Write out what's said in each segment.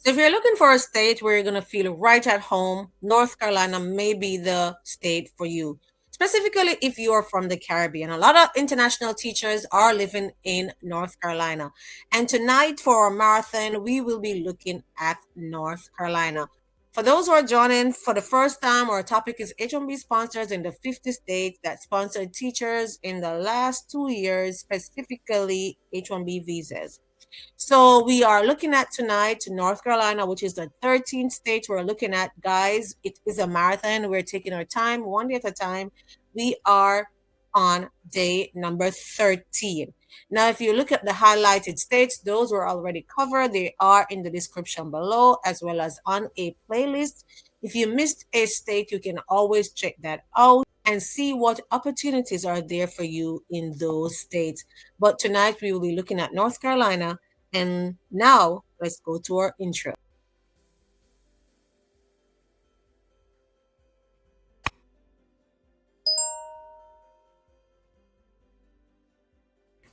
So if you're looking for a state where you're going to feel right at home, North Carolina may be the state for you. Specifically, if you're from the Caribbean, a lot of international teachers are living in North Carolina. And tonight for our marathon, we will be looking at North Carolina. For those who are joining for the first time, our topic is H1B sponsors in the 50 states that sponsored teachers in the last 2 years, specifically H1B visas. So we are looking at tonight North Carolina, which is the 13th state we're looking at. Guys, it is a marathon. We're taking our time, one day at a time. We are on day number 13. Now, if you look at the highlighted states, those were already covered. They are in the description below as well as on a playlist. If you missed a state, you can always check that out and see what opportunities are there for you in those states. But tonight we will be looking at North Carolina. And now let's go to our intro.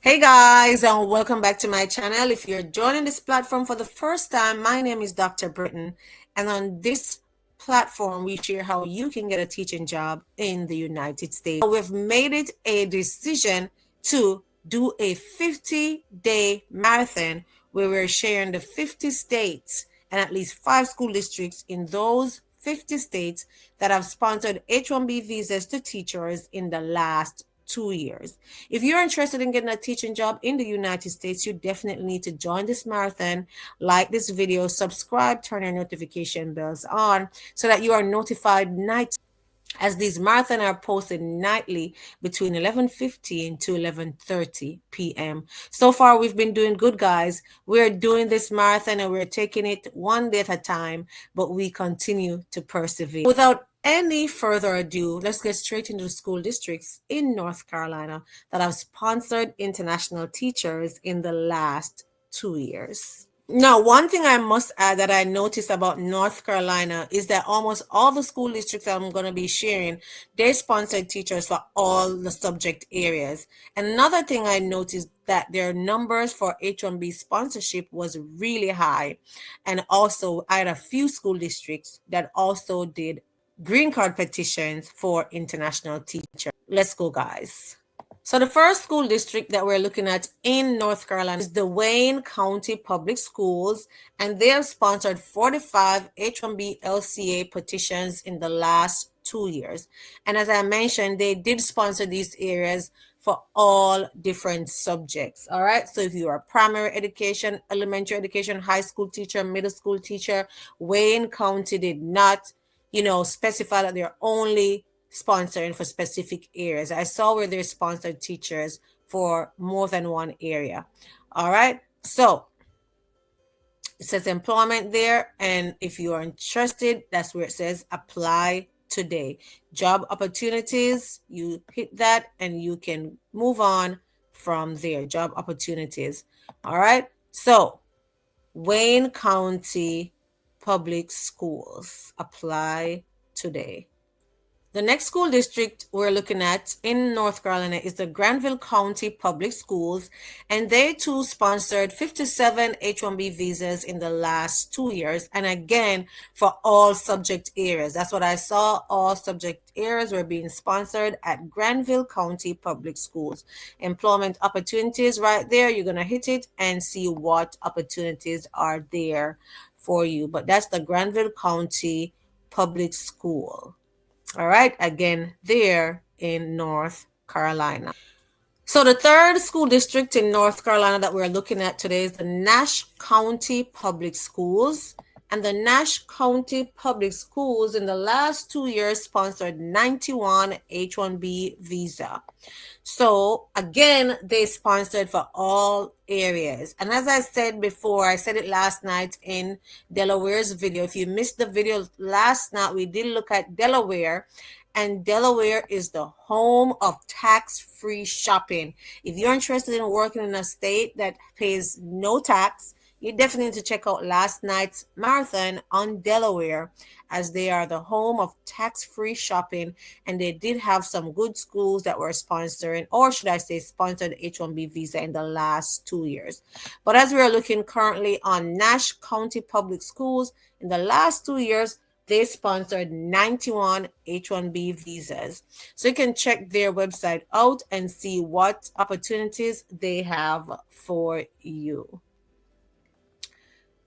Hey guys, and welcome back to my channel. If you're joining this platform for the first time, my name is Dr. Britton, and on this platform, we share how you can get a teaching job in the United States. We've made it a decision to do a 50-day marathon where we're sharing the 50 states and at least 5 school districts in those 50 states that have sponsored H1B visas to teachers in the last 2 years. If you're interested in getting a teaching job in the United States, you definitely need to join this marathon, like this video, subscribe, turn your notification bells on so that you are notified night as these marathons are posted nightly between 11:15 to 11:30 p.m. So far, we've been doing good, guys. We're doing this marathon and we're taking it one day at a time, but we continue to persevere. Without any further ado, let's get straight into the school districts in North Carolina that have sponsored international teachers in the last 2 years. Now, one thing I must add that I noticed about North Carolina is that almost all the school districts I'm going to be sharing, they sponsored teachers for all the subject areas. And another thing I noticed that their numbers for H1B sponsorship was really high. And also, I had a few school districts that also did green card petitions for international teachers. Let's go, guys. So the first school district that we're looking at in North Carolina is the Wayne County Public Schools, and they have sponsored 45 H1B LCA petitions in the last 2 years. And as I mentioned, they did sponsor these areas for all different subjects. All right. So if you are primary education, elementary education, high school teacher, middle school teacher, Wayne County did not, specify that they're only sponsoring for specific areas. I saw where they sponsored teachers for more than one area. All right. So it says employment there. And if you are interested, that's where it says apply today. Job opportunities, you hit that and you can move on from there. Job opportunities. All right. So Wayne County Public Schools, apply today. The next school district we're looking at in North Carolina is the Granville County Public Schools, and they too sponsored 57 H1B visas in the last 2 years, and again, for all subject areas. That's what I saw. All subject areas were being sponsored at Granville County Public Schools. Employment opportunities right there. You're going to hit it and see what opportunities are there for you. But that's the Granville County Public School. All right, again, there in North Carolina. So the third school district in North Carolina that we're looking at today is the Nash County Public Schools. And the Nash County Public Schools in the last 2 years sponsored 91 H1B visa. So again, they sponsored for all areas. And as I said before, I said it last night in Delaware's video. If you missed the video last night, we did look at Delaware. And Delaware is the home of tax-free shopping. If you're interested in working in a state that pays no tax, you definitely need to check out last night's marathon on Delaware, as they are the home of tax-free shopping, and they did have some good schools that were sponsoring, or should I say sponsored, H1B visa in the last 2 years. But as we are looking currently on Nash County Public Schools, in the last 2 years, they sponsored 91 H1B visas. So you can check their website out and see what opportunities they have for you.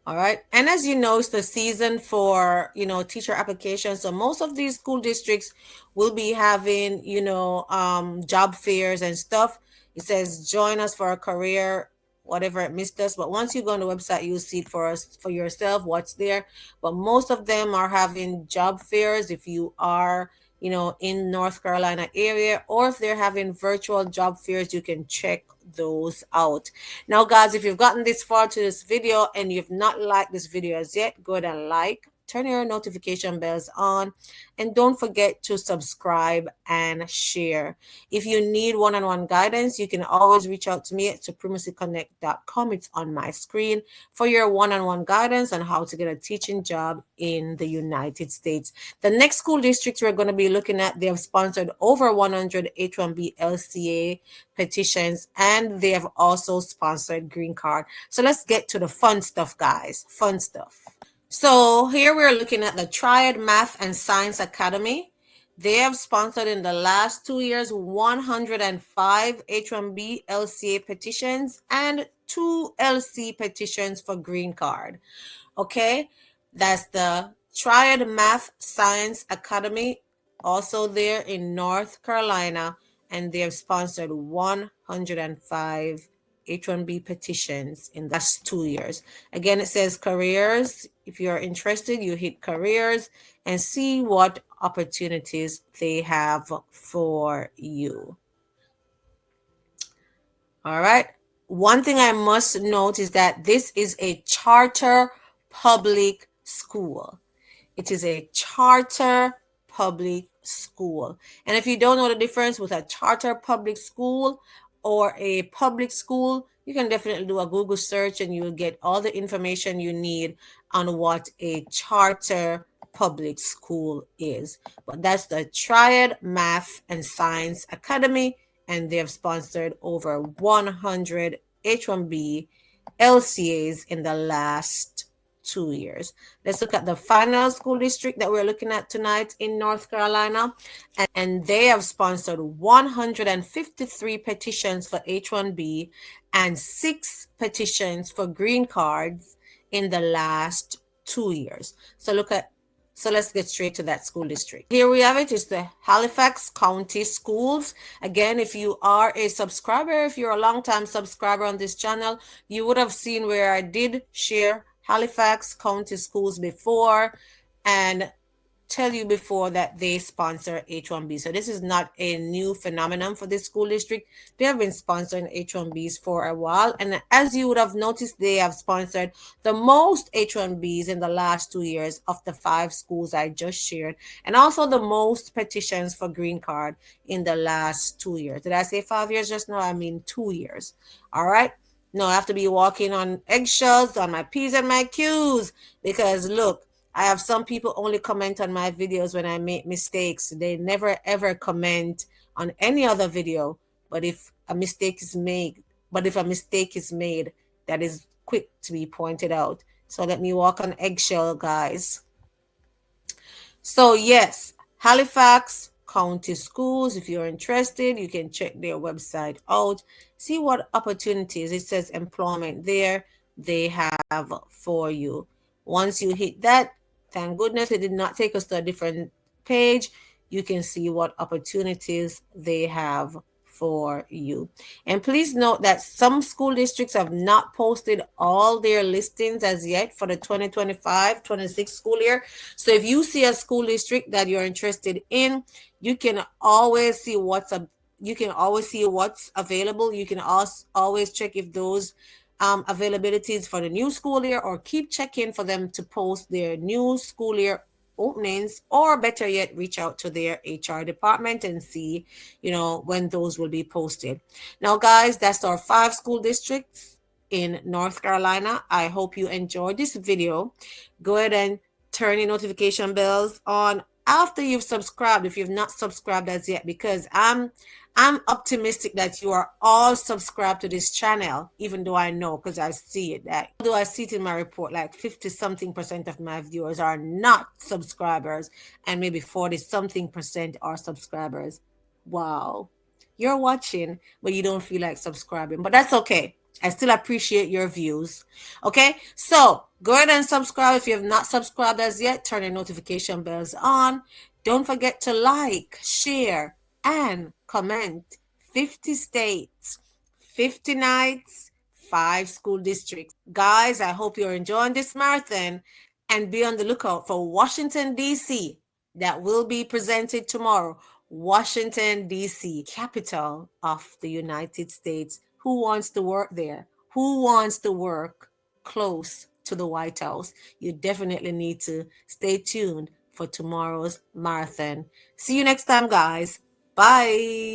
All right. And as you know, it's the season for, teacher applications. So most of these school districts will be having, job fairs and stuff. It says join us for a career, whatever it missed us. But once you go on the website, you'll see it for us for yourself what's there. But most of them are having job fairs if you are, in North Carolina area, or if they're having virtual job fairs, you can check those out. Now, guys, if you've gotten this far to this video and you've not liked this video as yet, go ahead and like, turn your notification bells on, and don't forget to subscribe and share. If you need one-on-one guidance, you can always reach out to me at supremacyconnect.com. It's on my screen for your one-on-one guidance on how to get a teaching job in the United States. The next school districts we're going to be looking at, they have sponsored over 100 H1B LCA petitions, and they have also sponsored green card. So let's get to the fun stuff, guys. Fun stuff. So here we're looking at the Triad Math and Science Academy. They have sponsored in the last 2 years 105 H1B LCA petitions and 2 LC petitions for green card. Okay, that's the Triad Math Science Academy, also there in North Carolina, and they have sponsored 105 H1B petitions in the last 2 years. Again, it says careers. If you're interested, you hit careers and see what opportunities they have for you. All right. One thing I must note is that this is a charter public school. It is a charter public school. And if you don't know the difference with a charter public school or a public school, you can definitely do a Google search and you'll get all the information you need on what a charter public school is. But that's the Triad Math and Science Academy, and they have sponsored over 100 H1B LCAs in the last 2 years. Let's look at the final school district that we're looking at tonight in North Carolina, and they have sponsored 153 petitions for H1B and 6 petitions for green cards in the last 2 years. So let's get straight to that school district. Here we have it. It's the Halifax County Schools. Again, if you are a subscriber, if you're a long-time subscriber on this channel, you would have seen where I did share Halifax County Schools before and tell you before that they sponsor H1B. So this is not a new phenomenon for this school district. They have been sponsoring H1Bs for a while. And as you would have noticed, they have sponsored the most H1Bs in the last 2 years of the 5 schools I just shared. And also the most petitions for green card in the last 2 years. Did I say 5 years just now? I mean 2 years. All right. No, I have to be walking on eggshells on my P's and my Q's because look, I have some people only comment on my videos when I make mistakes. They never ever comment on any other video. But if a mistake is made, that is quick to be pointed out. So let me walk on eggshell, guys. So yes, Halifax County Schools. If you're interested, you can check their website out. See what opportunities, it says employment there, they have for you. Once you hit that, thank goodness it did not take us to a different page. You can see what opportunities they have for you. And please note that some school districts have not posted all their listings as yet for the 2025-26 school year. So if you see a school district that you're interested in, you can always see what's available. You can also always check if those availabilities for the new school year, or keep checking for them to post their new school year openings, or better yet, reach out to their HR department and see, when those will be posted. Now, guys, that's our 5 school districts. in North Carolina. I hope you enjoyed this video. Go ahead and turn your notification bells on after you've subscribed, if you've not subscribed as yet, because I'm optimistic that you are all subscribed to this channel, even though I know, because I see it, that although I see it in my report, like 50 something percent of my viewers are not subscribers, and maybe 40 something percent are subscribers. Wow. You're watching, but you don't feel like subscribing, but that's okay. I still appreciate your views. Okay, so go ahead and subscribe if you have not subscribed as yet. Turn your notification bells on. Don't forget to like, share, and comment. 50 states, 50 nights, 5 school districts. Guys, I hope you're enjoying this marathon, and be on the lookout for Washington, D.C. that will be presented tomorrow. Washington, D.C., capital of the United States. Who wants to work there? Who wants to work close to the White House? You definitely need to stay tuned for tomorrow's marathon. See you next time, guys. Bye.